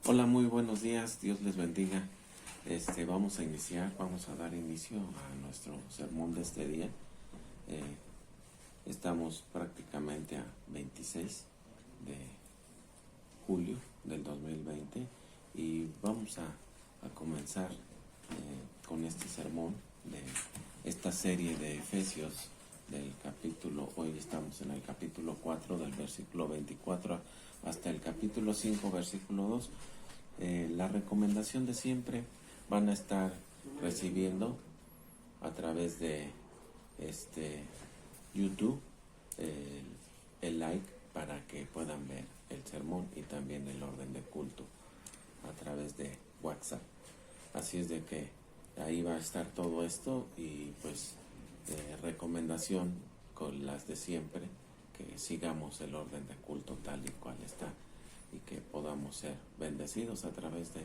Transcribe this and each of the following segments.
Hola, muy buenos días, Dios les bendiga. Vamos a dar inicio a nuestro sermón de este día. Estamos prácticamente a 26 de julio del 2020 y vamos a comenzar con este sermón de esta serie de Efesios del capítulo. Hoy estamos en el capítulo 4 del versículo 24 hasta el capítulo 5 versículo 2. La recomendación de siempre: van a estar recibiendo a través de YouTube el like para que puedan ver el sermón y también el orden de culto a través de WhatsApp. Así es de que ahí va a estar todo esto y pues recomendación con las de siempre, que sigamos el orden de culto tal y cual está y que podamos ser bendecidos a través de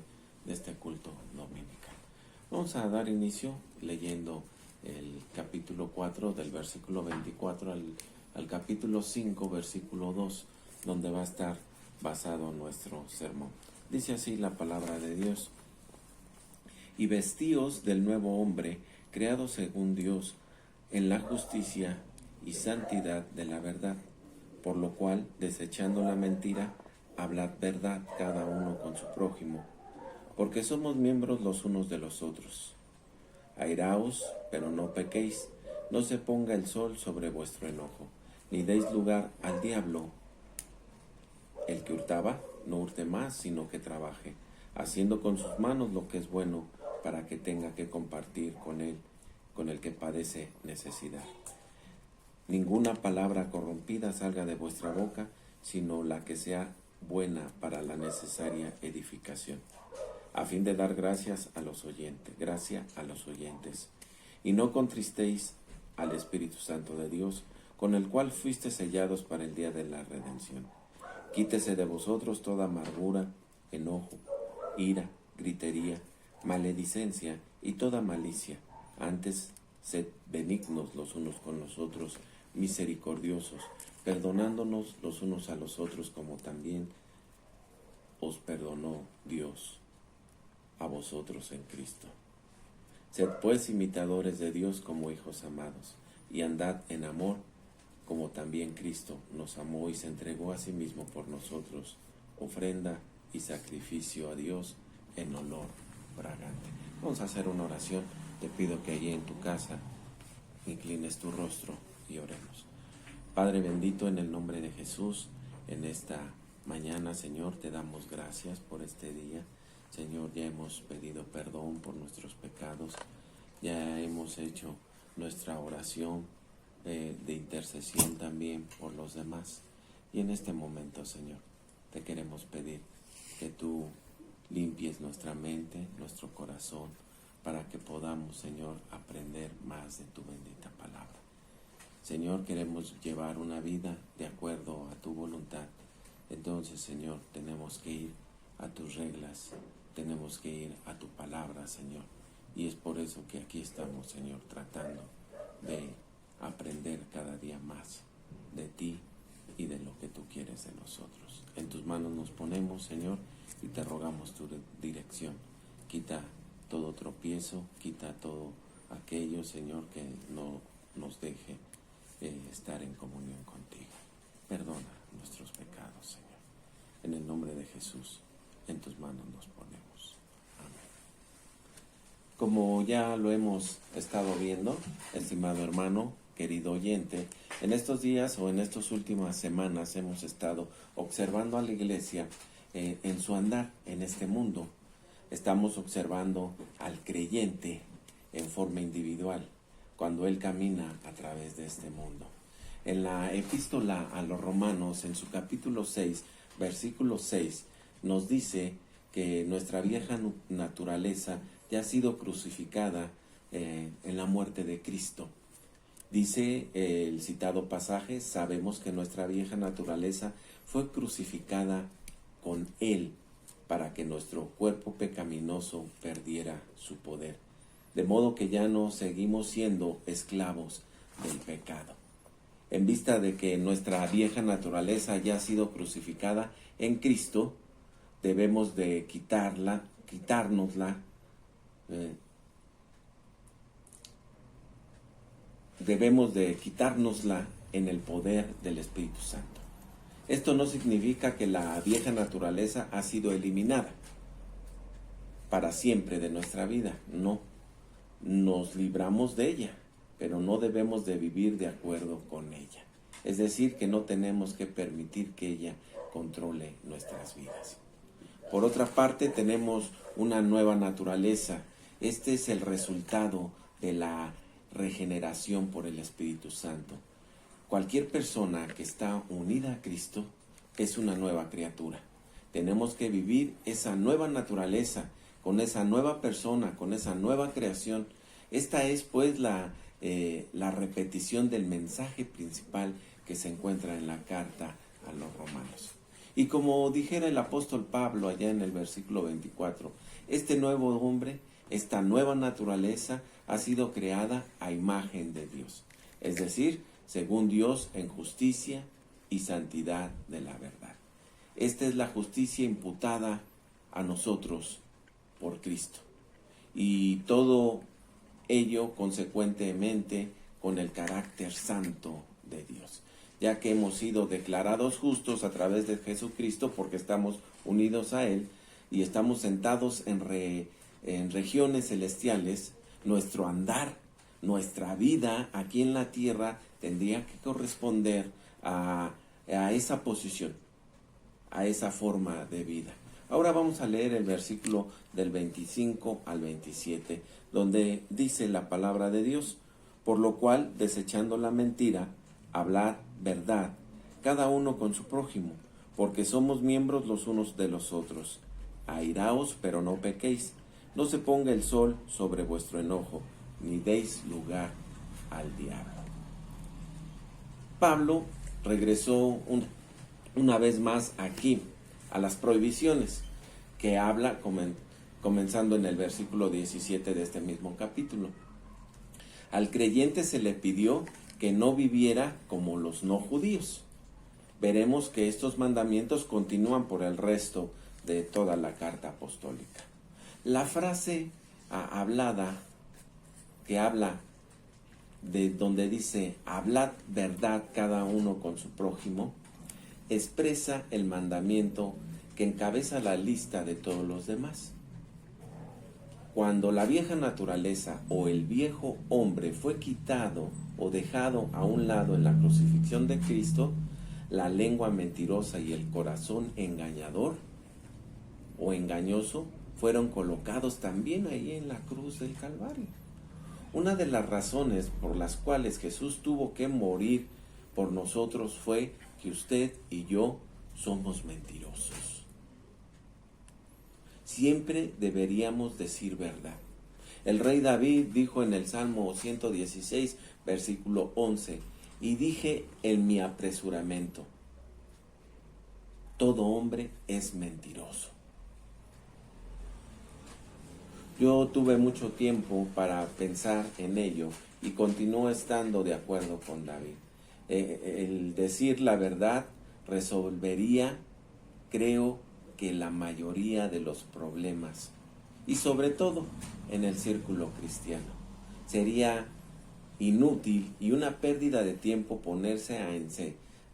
este culto dominical. Vamos a dar inicio leyendo el capítulo 4 del versículo 24 al capítulo 5 versículo 2, donde va a estar basado nuestro sermón. Dice así la palabra de Dios: y vestíos del nuevo hombre, creado según Dios, en la justicia y santidad de la verdad, por lo cual, desechando la mentira, hablad verdad cada uno con su prójimo, porque somos miembros los unos de los otros. Airaos, pero no pequéis, no se ponga el sol sobre vuestro enojo, ni deis lugar al diablo. El que hurtaba, no hurte más, sino que trabaje, haciendo con sus manos lo que es bueno, para que tenga que compartir con el que padece necesidad. Ninguna palabra corrompida salga de vuestra boca, sino la que sea buena para la necesaria edificación, a fin de dar gracia a los oyentes. Y no contristéis al Espíritu Santo de Dios, con el cual fuiste sellados para el día de la redención. Quítese de vosotros toda amargura, enojo, ira, gritería, maledicencia y toda malicia. Antes, sed benignos los unos con los otros, misericordiosos, perdonándonos los unos a los otros, como también os perdonó Dios a vosotros en Cristo. Sed pues imitadores de Dios como hijos amados, y andad en amor, como también Cristo nos amó y se entregó a sí mismo por nosotros, ofrenda y sacrificio a Dios en olor fragante. Vamos a hacer una oración. Te pido que allí en tu casa inclines tu rostro y oremos. Padre bendito, en el nombre de Jesús, en esta mañana, Señor, te damos gracias por este día. Señor, ya hemos pedido perdón por nuestros pecados, ya hemos hecho nuestra oración de intercesión también por los demás. Y en este momento, Señor, te queremos pedir que tú limpies nuestra mente, nuestro corazón, para que podamos, Señor, aprender más de tu bendita palabra. Señor, queremos llevar una vida de acuerdo a tu voluntad. Entonces, Señor, tenemos que ir a tus reglas, tenemos que ir a tu palabra, Señor. Y es por eso que aquí estamos, Señor, tratando de aprender cada día más de ti y de lo que tú quieres de nosotros. En tus manos nos ponemos, Señor, y te rogamos tu dirección. Quita todo tropiezo, quita todo aquello, Señor, que no nos deje estar en comunión contigo. Perdona nuestros pecados, Señor. En el nombre de Jesús, en tus manos nos ponemos. Amén. Como ya lo hemos estado viendo, estimado hermano, querido oyente, en estos días o en estas últimas semanas hemos estado observando a la iglesia en su andar en este mundo. Estamos observando al creyente en forma individual, cuando él camina a través de este mundo. En la epístola a los Romanos, en su capítulo 6, versículo 6, nos dice que nuestra vieja naturaleza ya ha sido crucificada en la muerte de Cristo. Dice el citado pasaje: sabemos que nuestra vieja naturaleza fue crucificada con Él, para que nuestro cuerpo pecaminoso perdiera su poder, de modo que ya no seguimos siendo esclavos del pecado. En vista de que nuestra vieja naturaleza ya ha sido crucificada en Cristo, debemos de quitárnosla, debemos de quitárnosla en el poder del Espíritu Santo. Esto no significa que la vieja naturaleza ha sido eliminada para siempre de nuestra vida, no. Nos libramos de ella, pero no debemos de vivir de acuerdo con ella. Es decir, que no tenemos que permitir que ella controle nuestras vidas. Por otra parte, tenemos una nueva naturaleza. Este es el resultado de la regeneración por el Espíritu Santo. Cualquier persona que está unida a Cristo es una nueva criatura. Tenemos que vivir esa nueva naturaleza, con esa nueva persona, con esa nueva creación. Esta es pues la repetición del mensaje principal que se encuentra en la carta a los romanos. Y como dijera el apóstol Pablo allá en el versículo 24, este nuevo hombre, esta nueva naturaleza ha sido creada a imagen de Dios, es decir, según Dios en justicia y santidad de la verdad. Esta es la justicia imputada a nosotros por Cristo. Y todo ello consecuentemente con el carácter santo de Dios, ya que hemos sido declarados justos a través de Jesucristo porque estamos unidos a Él y estamos sentados en regiones celestiales. Nuestro andar, nuestra vida aquí en la tierra tendría que corresponder a esa posición, a esa forma de vida. Ahora vamos a leer el versículo del 25 al 27, donde dice la palabra de Dios: por lo cual, desechando la mentira, hablad verdad, cada uno con su prójimo, porque somos miembros los unos de los otros. Airaos, pero no pequéis, no se ponga el sol sobre vuestro enojo, ni deis lugar al diablo. Pablo regresó una vez más aquí a las prohibiciones que habla comenzando en el versículo 17 de este mismo capítulo. Al creyente se le pidió que no viviera como los no judíos. Veremos que estos mandamientos continúan por el resto de toda la carta apostólica. La frase hablada que habla de donde dice hablad verdad cada uno con su prójimo, expresa el mandamiento que encabeza la lista de todos los demás. Cuando la vieja naturaleza o el viejo hombre fue quitado o dejado a un lado en la crucifixión de Cristo, la lengua mentirosa y el corazón engañador o engañoso fueron colocados también ahí en la cruz del Calvario. Una de las razones por las cuales Jesús tuvo que morir por nosotros fue que usted y yo somos mentirosos. Siempre deberíamos decir verdad. El rey David dijo en el Salmo 116, versículo 11, y dije en mi apresuramiento, todo hombre es mentiroso. Yo tuve mucho tiempo para pensar en ello y continúo estando de acuerdo con David. El decir la verdad resolvería, creo, que la mayoría de los problemas, y sobre todo en el círculo cristiano. Sería inútil y una pérdida de tiempo ponerse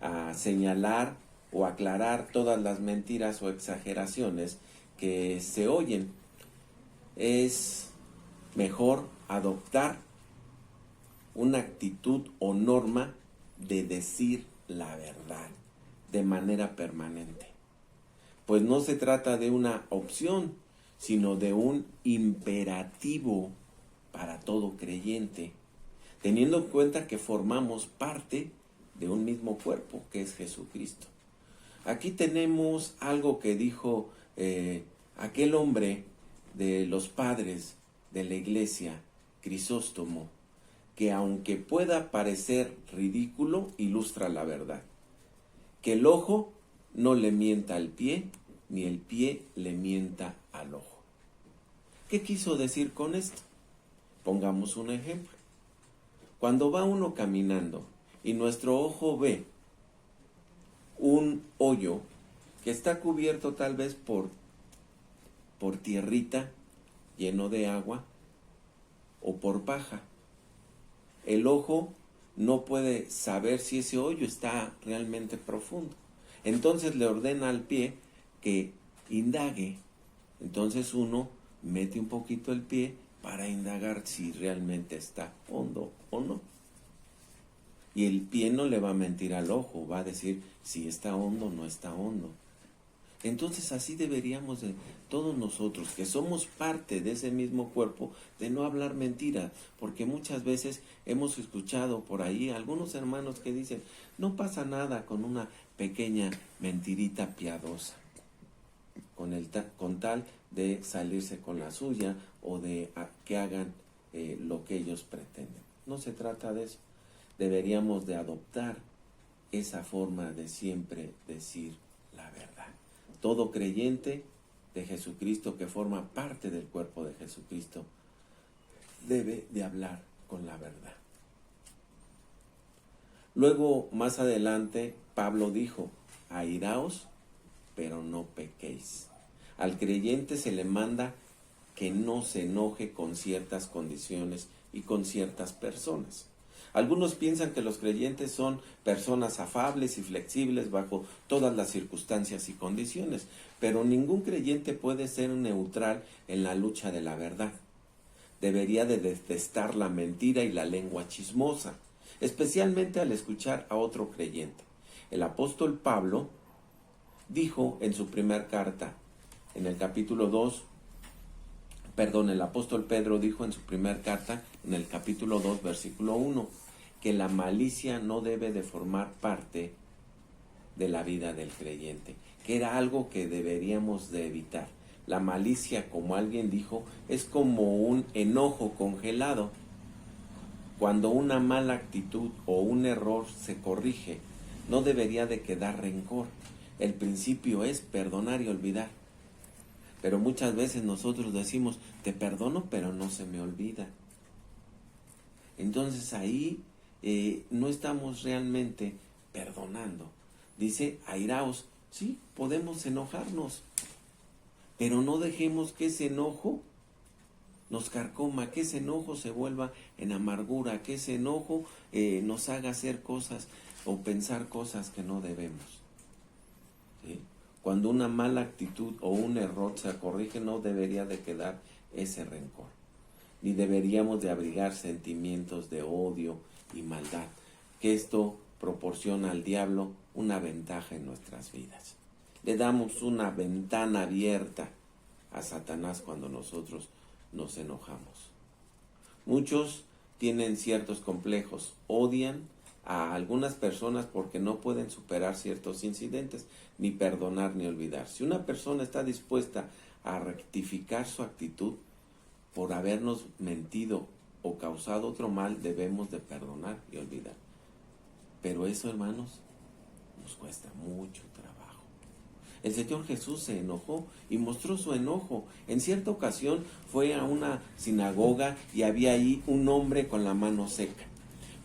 a señalar o aclarar todas las mentiras o exageraciones que se oyen. Es mejor adoptar una actitud o norma de decir la verdad de manera permanente. Pues no se trata de una opción, sino de un imperativo para todo creyente, teniendo en cuenta que formamos parte de un mismo cuerpo, que es Jesucristo. Aquí tenemos algo que dijo aquel hombre de los padres de la iglesia, Crisóstomo, que aunque pueda parecer ridículo, ilustra la verdad. Que el ojo no le mienta al pie, ni el pie le mienta al ojo. ¿Qué quiso decir con esto? Pongamos un ejemplo. Cuando va uno caminando y nuestro ojo ve un hoyo que está cubierto tal vez por tierrita, lleno de agua, o por paja. El ojo no puede saber si ese hoyo está realmente profundo. Entonces le ordena al pie que indague. Entonces uno mete un poquito el pie para indagar si realmente está hondo o no. Y el pie no le va a mentir al ojo, va a decir si está hondo o no está hondo. Entonces así deberíamos de todos nosotros, que somos parte de ese mismo cuerpo, de no hablar mentira, porque muchas veces hemos escuchado por ahí algunos hermanos que dicen, no pasa nada con una pequeña mentirita piadosa, con tal de salirse con la suya o de que hagan lo que ellos pretenden. No se trata de eso. Deberíamos de adoptar esa forma de siempre decir la verdad. Todo creyente de Jesucristo que forma parte del cuerpo de Jesucristo debe de hablar con la verdad. Luego, más adelante, Pablo dijo, airaos, pero no pequéis. Al creyente se le manda que no se enoje con ciertas condiciones y con ciertas personas. Algunos piensan que los creyentes son personas afables y flexibles bajo todas las circunstancias y condiciones, pero ningún creyente puede ser neutral en la lucha de la verdad. Debería de detestar la mentira y la lengua chismosa, especialmente al escuchar a otro creyente. El apóstol Pablo dijo en su primera carta, en el capítulo 2, el apóstol Pedro dijo en su primera carta, en el capítulo 2, versículo 1, que la malicia no debe de formar parte de la vida del creyente, que era algo que deberíamos de evitar. La malicia, como alguien dijo, es como un enojo congelado. Cuando una mala actitud o un error se corrige, no debería de quedar rencor. El principio es perdonar y olvidar. Pero muchas veces nosotros decimos, te perdono, pero no se me olvida. Entonces ahí no estamos realmente perdonando. Dice, airaos, sí, podemos enojarnos, pero no dejemos que ese enojo nos carcoma, que ese enojo se vuelva en amargura, que ese enojo nos haga hacer cosas o pensar cosas que no debemos. ¿Sí? Cuando una mala actitud o un error se corrige, no debería de quedar ese rencor, ni deberíamos de abrigar sentimientos de odio y maldad, que esto proporciona al diablo una ventaja en nuestras vidas. Le damos una ventana abierta a Satanás cuando nosotros nos enojamos. Muchos tienen ciertos complejos, odian a algunas personas porque no pueden superar ciertos incidentes, ni perdonar ni olvidar. Si una persona está dispuesta a rectificar su actitud por habernos mentido o causado otro mal, debemos de perdonar y olvidar. Pero eso, hermanos, nos cuesta mucho trabajo. El Señor Jesús se enojó y mostró su enojo. En cierta ocasión fue a una sinagoga y había ahí un hombre con la mano seca.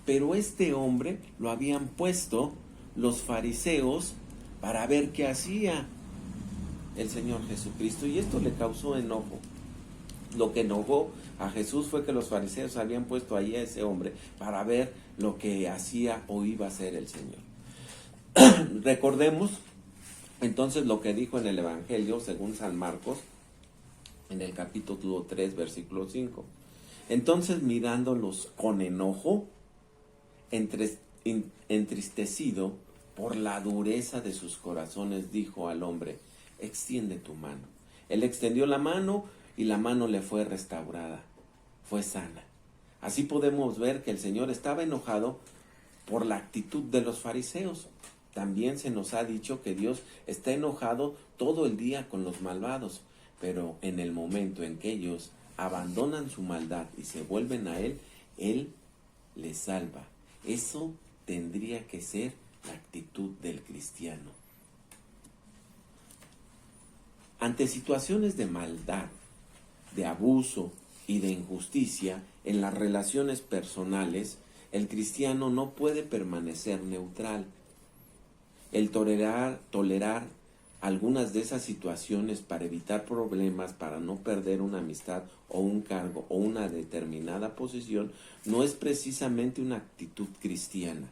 Pero este hombre lo habían puesto los fariseos para ver qué hacía el Señor Jesucristo, y esto le causó enojo. Lo que enojó a Jesús fue que los fariseos habían puesto ahí a ese hombre para ver lo que hacía o iba a hacer el Señor. Recordemos entonces lo que dijo en el Evangelio según San Marcos, en el capítulo 3, versículo 5. Entonces, mirándolos con enojo, entristecido por la dureza de sus corazones, dijo al hombre, extiende tu mano. Él extendió la mano y la mano le fue restaurada, fue sana. Así podemos ver que el Señor estaba enojado por la actitud de los fariseos. También se nos ha dicho que Dios está enojado todo el día con los malvados, pero en el momento en que ellos abandonan su maldad y se vuelven a Él, Él les salva. Eso tendría que ser la actitud del cristiano. Ante situaciones de maldad, de abuso y de injusticia en las relaciones personales, el cristiano no puede permanecer neutral. El tolerar algunas de esas situaciones para evitar problemas, para no perder una amistad o un cargo o una determinada posición, no es precisamente una actitud cristiana.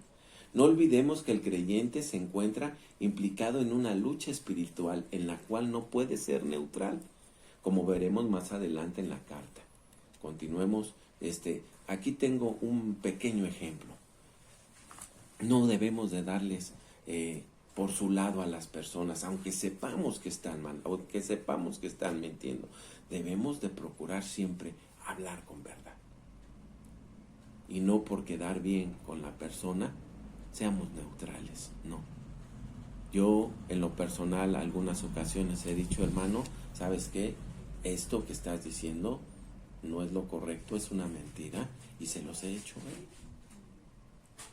No olvidemos que el creyente se encuentra implicado en una lucha espiritual en la cual no puede ser neutral, como veremos más adelante en la carta. Continuemos. Aquí tengo un pequeño ejemplo. No debemos de darles por su lado a las personas, aunque sepamos que están mal, aunque sepamos que están mintiendo. Debemos de procurar siempre hablar con verdad. Y no por quedar bien con la persona, seamos neutrales, no. Yo, en lo personal, algunas ocasiones he dicho, hermano, ¿sabes qué? Esto que estás diciendo no es lo correcto, es una mentira, y se los he hecho ver.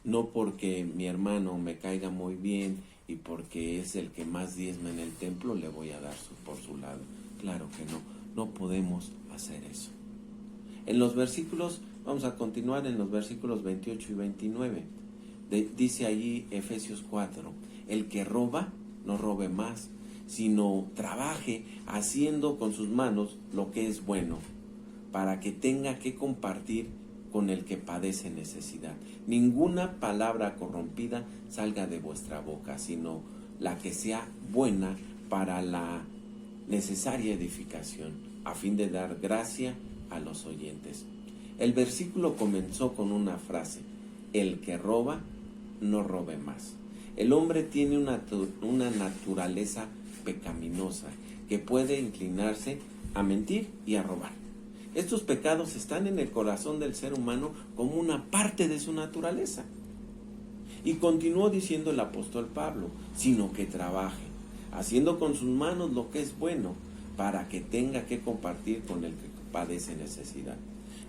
No porque mi hermano me caiga muy bien y porque es el que más diezma en el templo, le voy a dar por su lado. Claro que no, no podemos hacer eso. En los versículos, vamos a continuar en los versículos 28 y 29. Dice allí Efesios 4, el que roba, no robe más, sino trabaje haciendo con sus manos lo que es bueno, para que tenga que compartir con el que padece necesidad. Ninguna palabra corrompida salga de vuestra boca, sino la que sea buena para la necesaria edificación, a fin de dar gracia a los oyentes. El versículo comenzó con una frase: el que roba, no robe más. El hombre tiene una naturaleza pecaminosa que puede inclinarse a mentir y a robar. Estos pecados están en el corazón del ser humano como una parte de su naturaleza. Y continuó diciendo el apóstol Pablo, sino que trabaje, haciendo con sus manos lo que es bueno, para que tenga que compartir con el que padece necesidad.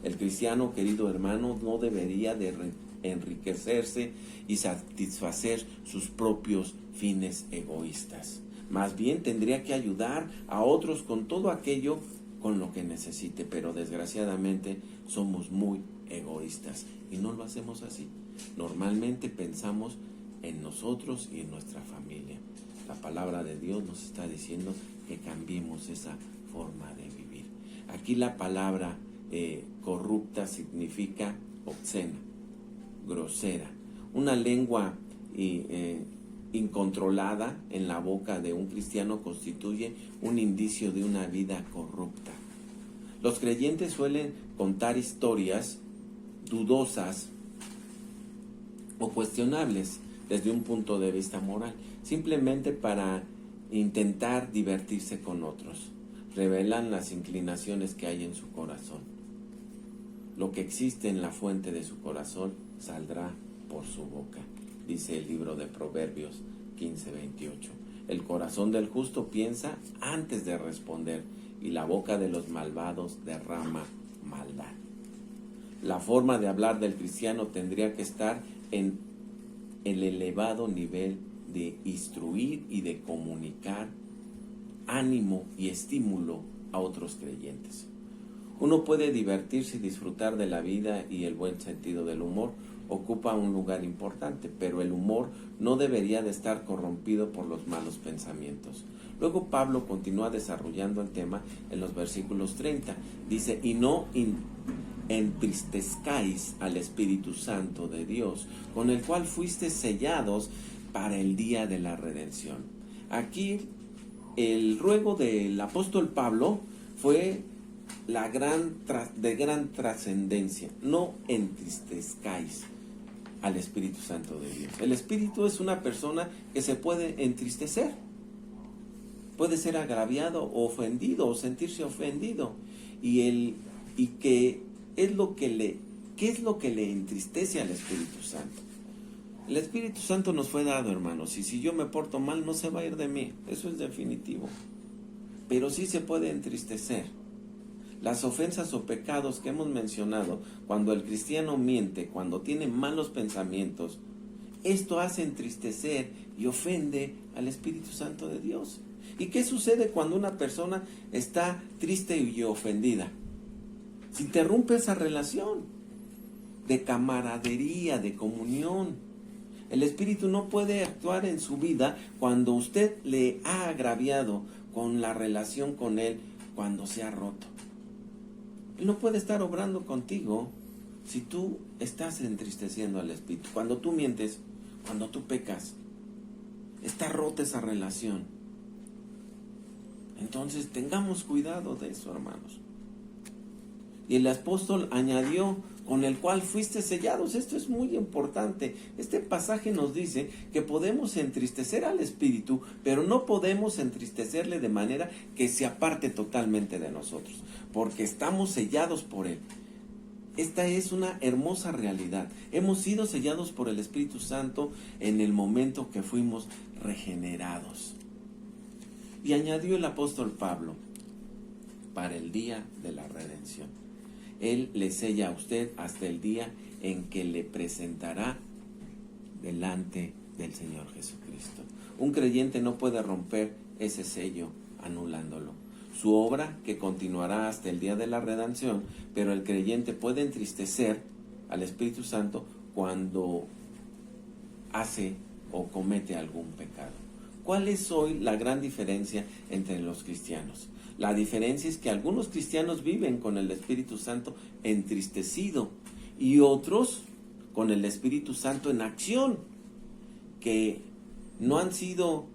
El cristiano, querido hermano, no debería de enriquecerse y satisfacer sus propios fines egoístas. Más bien tendría que ayudar a otros con todo aquello con lo que necesite, pero desgraciadamente somos muy egoístas y no lo hacemos así. Normalmente pensamos en nosotros y en nuestra familia. La palabra de Dios nos está diciendo que cambiemos esa forma de vivir. Aquí la palabra corrupta significa obscena, grosera. Una lengua incontrolada en la boca de un cristiano constituye un indicio de una vida corrupta. Los creyentes suelen contar historias dudosas o cuestionables desde un punto de vista moral, simplemente para intentar divertirse con otros. Revelan las inclinaciones que hay en su corazón. Lo que existe en la fuente de su corazón saldrá por su boca, dice el libro de Proverbios 15:28. El corazón del justo piensa antes de responder, y la boca de los malvados derrama maldad. La forma de hablar del cristiano tendría que estar en el elevado nivel de instruir y de comunicar ánimo y estímulo a otros creyentes. Uno puede divertirse y disfrutar de la vida, y el buen sentido del humor ocupa un lugar importante, pero el humor no debería de estar corrompido por los malos pensamientos. Luego Pablo continúa desarrollando el tema en los versículos 30. Dice, y no entristezcáis al Espíritu Santo de Dios, con el cual fuisteis sellados para el día de la redención. Aquí el ruego del apóstol Pablo fue de gran trascendencia. No entristezcáis al Espíritu Santo de Dios. El Espíritu es una persona que se puede entristecer, puede ser agraviado o ofendido o sentirse ofendido. ¿Qué es lo que le entristece al Espíritu Santo? El Espíritu Santo nos fue dado, hermanos, y si yo me porto mal no se va a ir de mí, eso es definitivo. Pero sí se puede entristecer. Las ofensas o pecados que hemos mencionado, cuando el cristiano miente, cuando tiene malos pensamientos, esto hace entristecer y ofende al Espíritu Santo de Dios. ¿Y qué sucede cuando una persona está triste y ofendida? Se interrumpe esa relación de camaradería, de comunión. El Espíritu no puede actuar en su vida cuando usted le ha agraviado con la relación con Él, cuando se ha roto. Él no puede estar obrando contigo si tú estás entristeciendo al Espíritu. Cuando tú mientes, cuando tú pecas, está rota esa relación. Entonces tengamos cuidado de eso, hermanos. Y el apóstol añadió, con el cual fuiste sellados. Esto es muy importante. Este pasaje nos dice que podemos entristecer al Espíritu, pero no podemos entristecerle de manera que se aparte totalmente de nosotros, porque estamos sellados por Él. Esta es una hermosa realidad. Hemos sido sellados por el Espíritu Santo en el momento que fuimos regenerados. Y añadió el apóstol Pablo, para el día de la redención. Él le sella a usted hasta el día en que le presentará delante del Señor Jesucristo. Un creyente no puede romper ese sello anulándolo. Su obra que continuará hasta el día de la redención, pero el creyente puede entristecer al Espíritu Santo cuando hace o comete algún pecado. ¿Cuál es hoy la gran diferencia entre los cristianos? La diferencia es que algunos cristianos viven con el Espíritu Santo entristecido y otros con el Espíritu Santo en acción, que no ha sido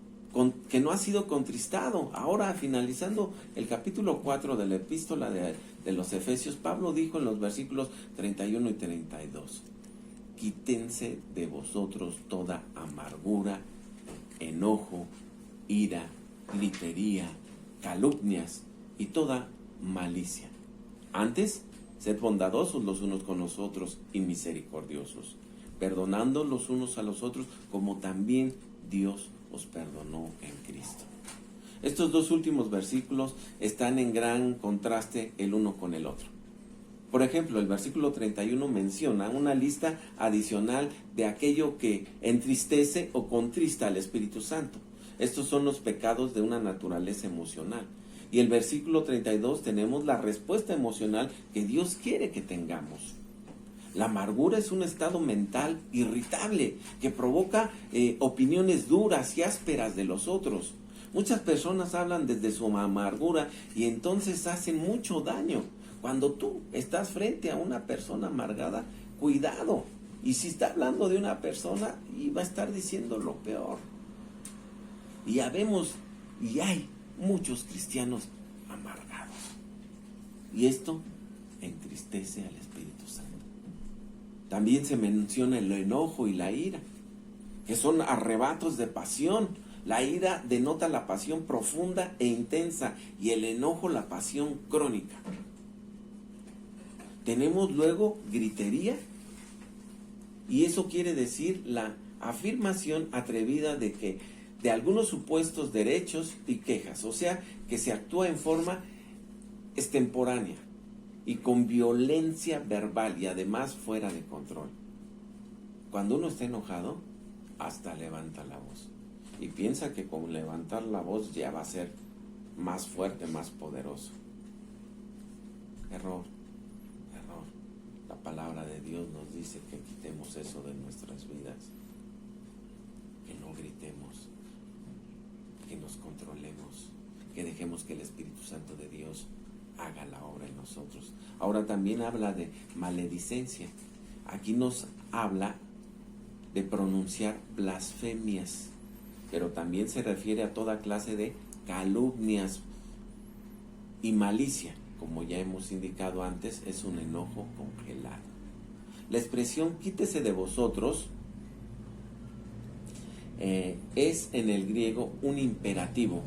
contristado. Ahora, finalizando el capítulo 4 de la epístola de los Efesios, Pablo dijo en los versículos 31 y 32, quítense de vosotros toda amargura, enojo, ira, gritería, calumnias y toda malicia. Antes, sed bondadosos los unos con los otros y misericordiosos, perdonando los unos a los otros como también Dios os perdonó en Cristo. Estos dos últimos versículos están en gran contraste el uno con el otro. Por ejemplo, el versículo 31 menciona una lista adicional de aquello que entristece o contrista al Espíritu Santo. Estos son los pecados de una naturaleza emocional. Y el versículo 32 tenemos la respuesta emocional que Dios quiere que tengamos. La amargura es un estado mental irritable que provoca opiniones duras y ásperas de los otros. Muchas personas hablan desde su amargura y entonces hacen mucho daño. Cuando tú estás frente a una persona amargada, cuidado. Y si está hablando de una persona, y va a estar diciendo lo peor. Y ya vemos, y hay muchos cristianos amargados. Y esto entristece al Espíritu Santo. También se menciona el enojo y la ira, que son arrebatos de pasión. La ira denota la pasión profunda e intensa, y el enojo la pasión crónica. Tenemos luego gritería, y eso quiere decir la afirmación atrevida de algunos supuestos derechos y quejas, o sea, que se actúa en forma extemporánea y con violencia verbal y además fuera de control. Cuando uno está enojado, hasta levanta la voz y piensa que con levantar la voz ya va a ser más fuerte, más poderoso. Error. La palabra de Dios nos dice que quitemos eso de nuestras vidas, que no gritemos, que nos controlemos, que dejemos que el Espíritu Santo de Dios haga la obra en nosotros. Ahora también habla de maledicencia. Aquí nos habla de pronunciar blasfemias, pero también se refiere a toda clase de calumnias y malicia. Como ya hemos indicado antes, es un enojo congelado. La expresión quítese de vosotros es en el griego un imperativo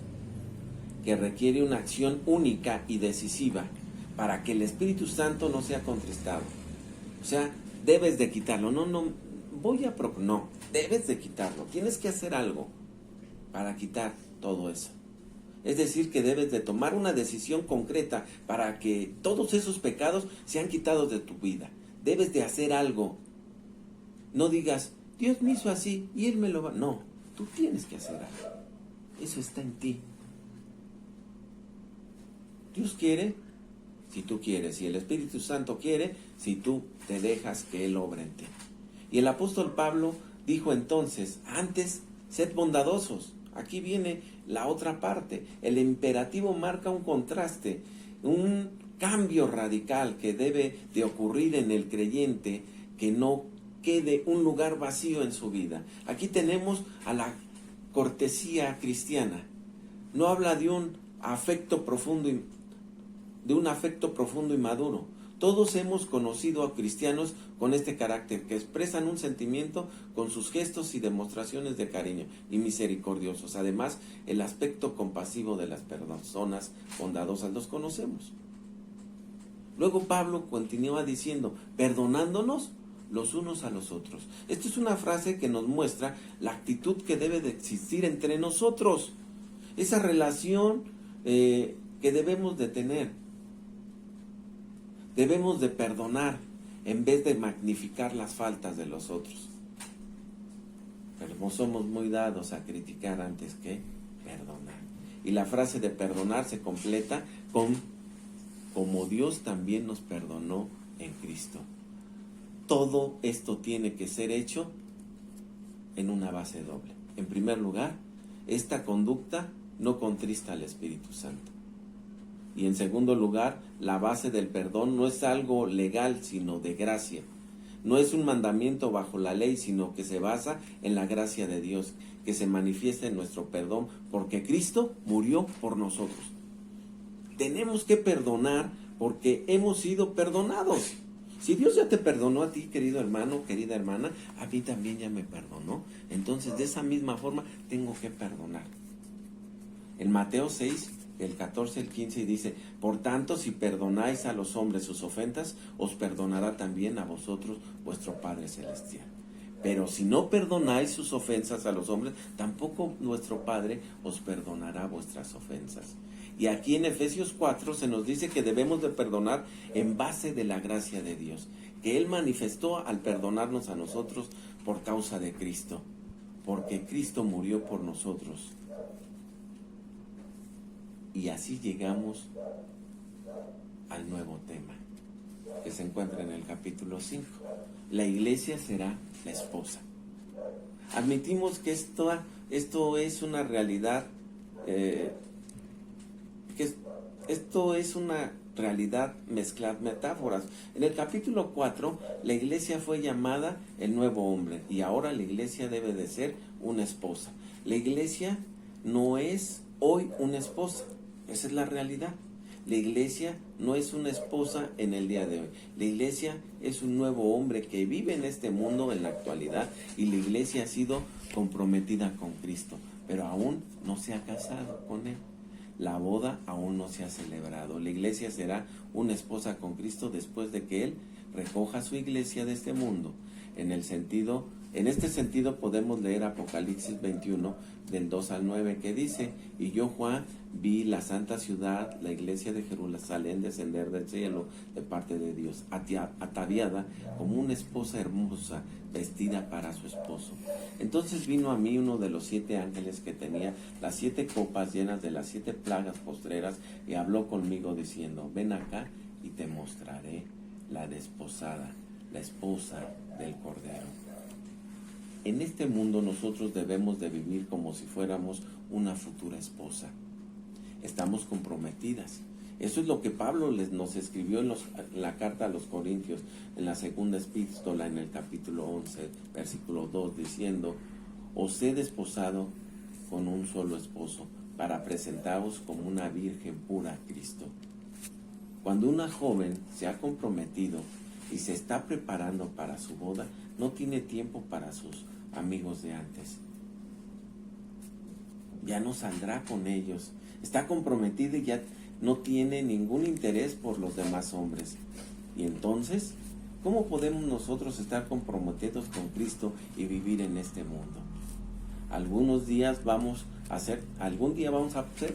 que requiere una acción única y decisiva para que el Espíritu Santo no sea contristado. O sea, debes de quitarlo. No, debes de quitarlo. Tienes que hacer algo para quitar todo eso. Es decir, que debes de tomar una decisión concreta para que todos esos pecados sean quitados de tu vida. Debes de hacer algo. No digas, Dios me hizo así y Él me lo va. No, tú tienes que hacer algo. Eso está en ti. Dios quiere, si tú quieres, y el Espíritu Santo quiere, si tú te dejas que Él obre en ti. Y el apóstol Pablo Dijo entonces, antes, sed bondadosos. Aquí viene la otra parte. El imperativo marca un contraste, un cambio radical que debe de ocurrir en el creyente, que no quede un lugar vacío en su vida. Aquí tenemos a la cortesía cristiana. No habla de un afecto profundo y maduro. Todos hemos conocido a cristianos con este carácter, que expresan un sentimiento con sus gestos y demostraciones de cariño y misericordiosos. Además, el aspecto compasivo de las personas bondadosas los conocemos. Luego Pablo continúa diciendo, perdonándonos los unos a los otros. Esta es una frase que nos muestra la actitud que debe de existir entre nosotros. Esa relación que debemos de tener. Debemos de perdonar en vez de magnificar las faltas de los otros. Pero somos muy dados a criticar antes que perdonar. Y la frase de perdonar se completa con como Dios también nos perdonó en Cristo. Todo esto tiene que ser hecho en una base doble. En primer lugar, esta conducta no contrista al Espíritu Santo. Y en segundo lugar, la base del perdón no es algo legal, sino de gracia. No es un mandamiento bajo la ley, sino que se basa en la gracia de Dios, que se manifiesta en nuestro perdón, porque Cristo murió por nosotros. Tenemos que perdonar porque hemos sido perdonados. Si Dios ya te perdonó a ti, querido hermano, querida hermana, a mí también ya me perdonó. Entonces, de esa misma forma, tengo que perdonar. En Mateo 6, el 14, el 15, dice, por tanto, si perdonáis a los hombres sus ofensas, os perdonará también a vosotros vuestro Padre Celestial. Pero si no perdonáis sus ofensas a los hombres, tampoco nuestro Padre os perdonará vuestras ofensas. Y aquí en Efesios 4 se nos dice que debemos de perdonar en base de la gracia de Dios, que Él manifestó al perdonarnos a nosotros por causa de Cristo, porque Cristo murió por nosotros. Y así llegamos al nuevo tema, que se encuentra en el capítulo 5. La iglesia será la esposa. Admitimos que esto es una realidad, esto es una realidad mezclar metáforas. En el capítulo 4, la iglesia fue llamada el nuevo hombre, y ahora la iglesia debe de ser una esposa. La iglesia no es hoy una esposa, esa es la realidad. La iglesia no es una esposa en el día de hoy. La iglesia es un nuevo hombre que vive en este mundo en la actualidad, y la iglesia ha sido comprometida con Cristo, pero aún no se ha casado con Él. La boda aún no se ha celebrado. La iglesia será una esposa con Cristo después de que Él recoja su iglesia de este mundo. En este sentido podemos leer Apocalipsis 21 del 2 al 9, que dice, y yo, Juan, vi la santa ciudad, la iglesia de Jerusalén, descender del cielo de parte de Dios, ataviada como una esposa hermosa, vestida para su esposo. Entonces vino a mí uno de los 7 ángeles que tenía las 7 copas llenas de las 7 plagas postreras, y habló conmigo diciendo, ven acá y te mostraré la desposada, la esposa del Cordero. En este mundo nosotros debemos de vivir como si fuéramos una futura esposa. Estamos comprometidas. Eso es lo que Pablo nos escribió en la carta a los Corintios, en la segunda epístola, en el capítulo 11, versículo 2, diciendo, os he desposado con un solo esposo, para presentaros como una virgen pura a Cristo. Cuando una joven se ha comprometido y se está preparando para su boda, no tiene tiempo para sus amigos de antes. Ya no saldrá con ellos. Está comprometida y ya no tiene ningún interés por los demás hombres. Y entonces, ¿cómo podemos nosotros estar comprometidos con Cristo y vivir en este mundo? Algún día vamos a ser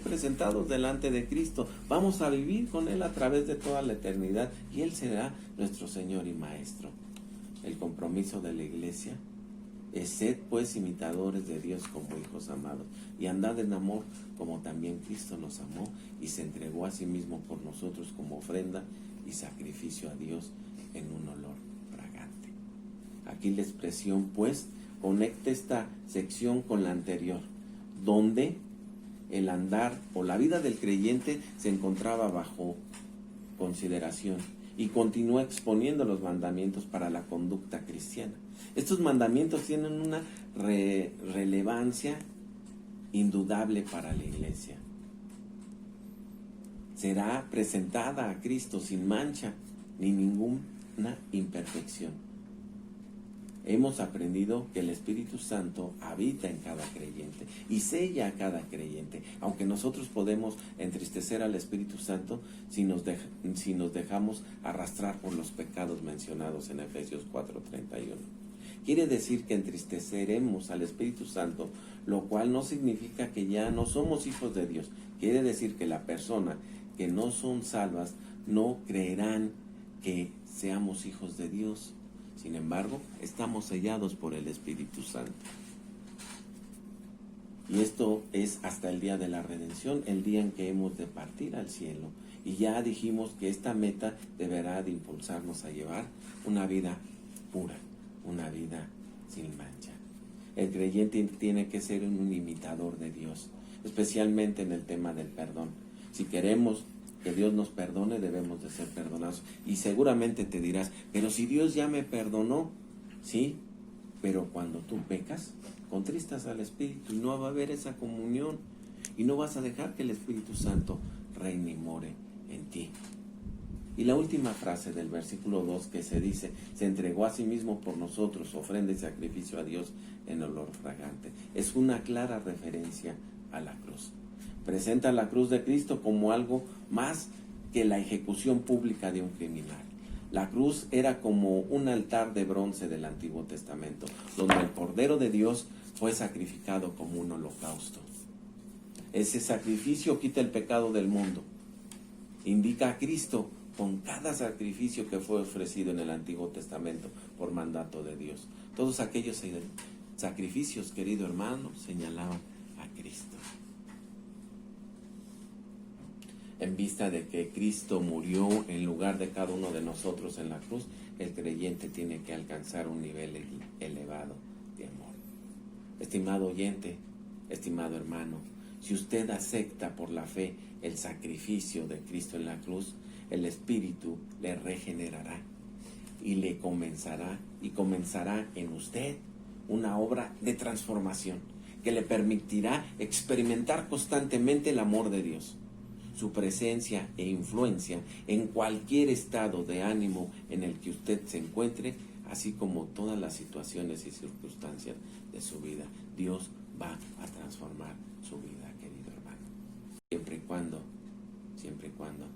presentados delante de Cristo. Vamos a vivir con Él a través de toda la eternidad, y Él será nuestro Señor y Maestro. El compromiso de la iglesia es: sed pues imitadores de Dios como hijos amados, y andad en amor como también Cristo nos amó y se entregó a sí mismo por nosotros como ofrenda y sacrificio a Dios en un olor fragante. Aquí la expresión pues conecte esta sección con la anterior, donde el andar o la vida del creyente se encontraba bajo consideración y continúa exponiendo los mandamientos para la conducta cristiana. Estos mandamientos tienen una relevancia indudable para la iglesia. Será presentada a Cristo sin mancha ni ninguna imperfección. Hemos aprendido que el Espíritu Santo habita en cada creyente y sella a cada creyente, aunque nosotros podemos entristecer al Espíritu Santo si nos dejamos arrastrar por los pecados mencionados en Efesios 4:31. Quiere decir que entristeceremos al Espíritu Santo, lo cual no significa que ya no somos hijos de Dios. Quiere decir que la persona que no son salvas no creerán que seamos hijos de Dios. Sin embargo, estamos sellados por el Espíritu Santo. Y esto es hasta el día de la redención, el día en que hemos de partir al cielo. Y ya dijimos que esta meta deberá de impulsarnos a llevar una vida pura, una vida sin mancha. El creyente tiene que ser un imitador de Dios, especialmente en el tema del perdón. Si queremos que Dios nos perdone, debemos de ser perdonados. Y seguramente te dirás, pero si Dios ya me perdonó, sí, pero cuando tú pecas, contristas al Espíritu y no va a haber esa comunión y no vas a dejar que el Espíritu Santo reine y more en ti. Y la última frase del versículo 2 que se dice, se entregó a sí mismo por nosotros, ofrenda y sacrificio a Dios en olor fragante. Es una clara referencia a la cruz. Presenta la cruz de Cristo como algo más que la ejecución pública de un criminal. La cruz era como un altar de bronce del Antiguo Testamento, donde el Cordero de Dios fue sacrificado como un holocausto. Ese sacrificio quita el pecado del mundo. Indica a Cristo con cada sacrificio que fue ofrecido en el Antiguo Testamento por mandato de Dios. Todos aquellos sacrificios, querido hermano, señalaban a Cristo. En vista de que Cristo murió en lugar de cada uno de nosotros en la cruz, el creyente tiene que alcanzar un nivel elevado de amor. Estimado oyente, estimado hermano, si usted acepta por la fe el sacrificio de Cristo en la cruz, el Espíritu le regenerará y comenzará en usted una obra de transformación que le permitirá experimentar constantemente el amor de Dios, su presencia e influencia en cualquier estado de ánimo en el que usted se encuentre, así como todas las situaciones y circunstancias de su vida. Dios va a transformar su vida, querido hermano, siempre y cuando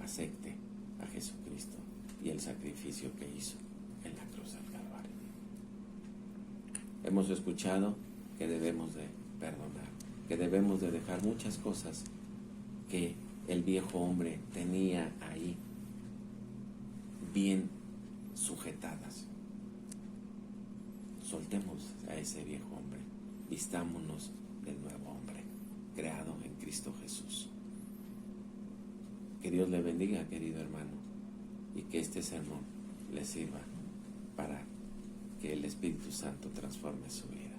acepte a Jesucristo y el sacrificio que hizo en la cruz del Calvario. Hemos escuchado que debemos de perdonar, que debemos de dejar muchas cosas que el viejo hombre tenía ahí bien sujetadas. Soltemos a ese viejo hombre, vistámonos del nuevo hombre, creado en Cristo Jesús. Que Dios le bendiga, querido hermano, y que este sermón le sirva para que el Espíritu Santo transforme su vida.